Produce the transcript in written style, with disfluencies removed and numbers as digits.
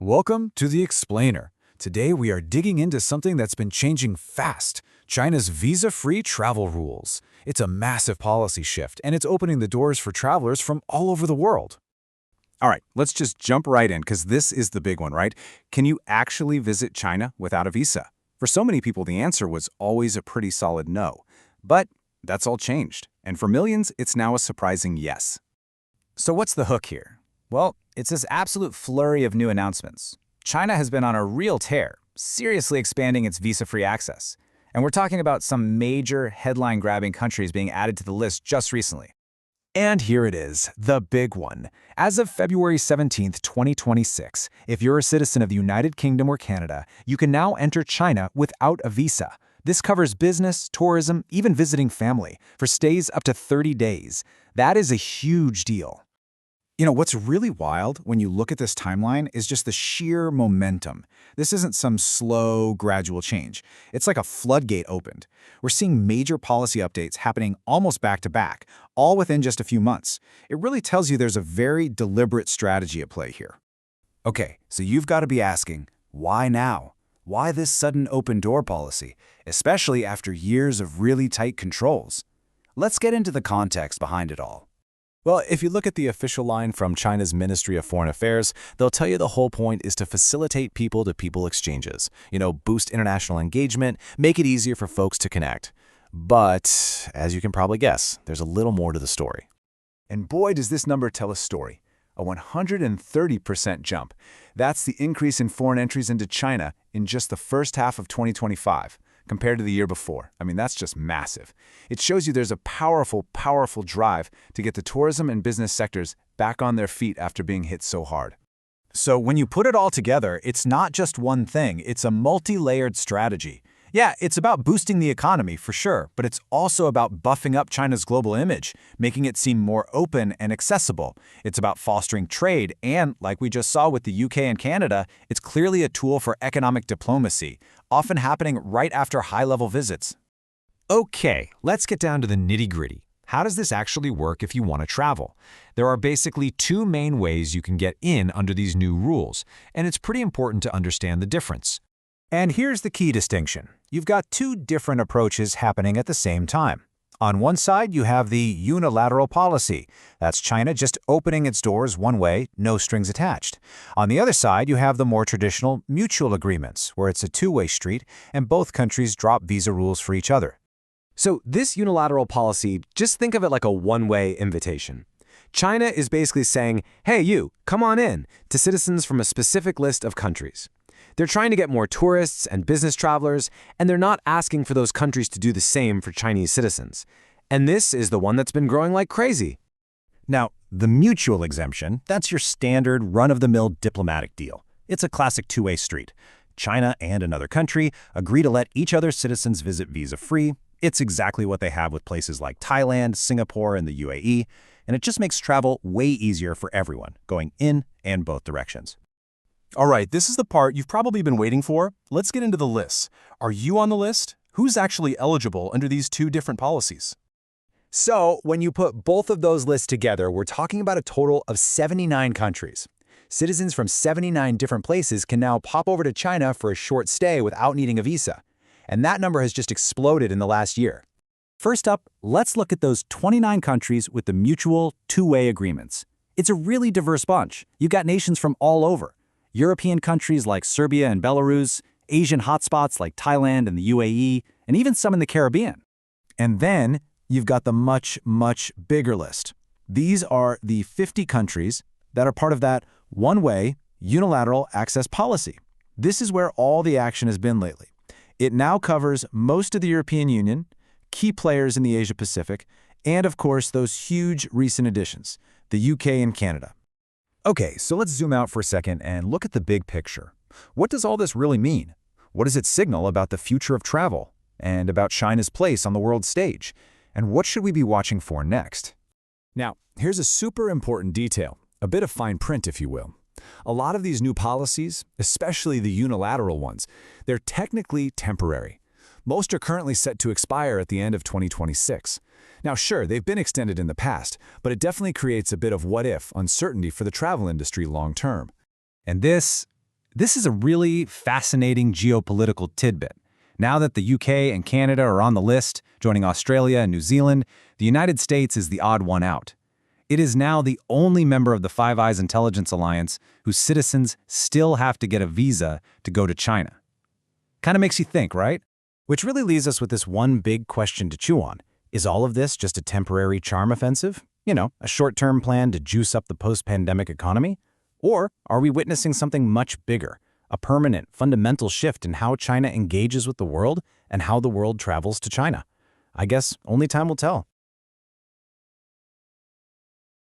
Welcome to The Explainer. Today we are digging into something that's been changing fast, China's visa-free travel rules. It's a massive policy shift, and it's opening the doors for travelers from all over the world. All right, let's just jump right in because this is the big one, right? Can you actually visit China without a visa? For so many people, the answer was always a pretty solid no. But that's all changed. And for millions, it's now a surprising yes. So what's the hook here? Well, it's this absolute flurry of new announcements. China has been on a real tear, seriously expanding its visa-free access. And we're talking about some major headline-grabbing countries being added to the list just recently. And here it is, the big one. As of February 17, 2026, if you're a citizen of the United Kingdom or Canada, you can now enter China without a visa. This covers business, tourism, even visiting family, for stays up to 30 days. That is a huge deal. You know, what's really wild when you look at this timeline is just the sheer momentum. This isn't some slow, gradual change. It's like a floodgate opened. We're seeing major policy updates happening almost back to back, all within just a few months. It really tells you there's a very deliberate strategy at play here. Okay, so you've got to be asking, why now? Why this sudden open-door policy, especially after years of really tight controls? Let's get into the context behind it all. Well, if you look at the official line from China's Ministry of Foreign Affairs, they'll tell you the whole point is to facilitate people-to-people exchanges. Boost international engagement, make it easier for folks to connect. But, as you can probably guess, there's a little more to the story. And boy, does this number tell a story. A 130% jump. That's the increase in foreign entries into China in just the first half of 2025. Compared to the year before. I mean, that's just massive. It shows you there's a powerful, powerful drive to get the tourism and business sectors back on their feet after being hit so hard. So when you put it all together, it's not just one thing, it's a multi-layered strategy. Yeah, it's about boosting the economy for sure, but it's also about buffing up China's global image, making it seem more open and accessible. It's about fostering trade, and like we just saw with the UK and Canada, it's clearly a tool for economic diplomacy, often happening right after high-level visits. Okay, let's get down to the nitty-gritty. How does this actually work if you want to travel? There are basically two main ways you can get in under these new rules, and it's pretty important to understand the difference. And here's the key distinction. You've got two different approaches happening at the same time. On one side, you have the unilateral policy. That's China just opening its doors one way, no strings attached. On the other side, you have the more traditional mutual agreements, where it's a two-way street and both countries drop visa rules for each other. So this unilateral policy, just think of it like a one-way invitation. China is basically saying, hey, you, come on in, to citizens from a specific list of countries. They're trying to get more tourists and business travelers, and they're not asking for those countries to do the same for Chinese citizens. And this is the one that's been growing like crazy. Now, the mutual exemption, that's your standard run-of-the-mill diplomatic deal. It's a classic two-way street. China and another country agree to let each other's citizens visit visa-free. It's exactly what they have with places like Thailand, Singapore, and the UAE, and it just makes travel way easier for everyone, going in and both directions. All right, this is the part you've probably been waiting for. Let's get into the lists. Are you on the list? Who's actually eligible under these two different policies? So when you put both of those lists together, we're talking about a total of 79 countries. Citizens from 79 different places can now pop over to China for a short stay without needing a visa. And that number has just exploded in the last year. First up, let's look at those 29 countries with the mutual two-way agreements. It's a really diverse bunch. You've got nations from all over. European countries like Serbia and Belarus, Asian hotspots like Thailand and the UAE, and even some in the Caribbean. And then you've got the much, much bigger list. These are the 50 countries that are part of that one-way, unilateral access policy. This is where all the action has been lately. It now covers most of the European Union, key players in the Asia-Pacific, and of course those huge recent additions, the UK and Canada. Okay, so let's zoom out for a second and look at the big picture. What does all this really mean? What does it signal about the future of travel and about China's place on the world stage? And what should we be watching for next? Now, here's a super important detail, a bit of fine print, if you will. A lot of these new policies, especially the unilateral ones, they're technically temporary. Most are currently set to expire at the end of 2026. Now sure, they've been extended in the past, but it definitely creates a bit of what-if uncertainty for the travel industry long-term. And this This is a really fascinating geopolitical tidbit. Now that the UK and Canada are on the list, joining Australia and New Zealand, the United States is the odd one out. It is now the only member of the Five Eyes Intelligence Alliance whose citizens still have to get a visa to go to China. Kind of makes you think, right? Which really leaves us with this one big question to chew on. Is all of this just a temporary charm offensive? You know, a short-term plan to juice up the post-pandemic economy? Or are we witnessing something much bigger? A permanent, fundamental shift in how China engages with the world and how the world travels to China? I guess only time will tell.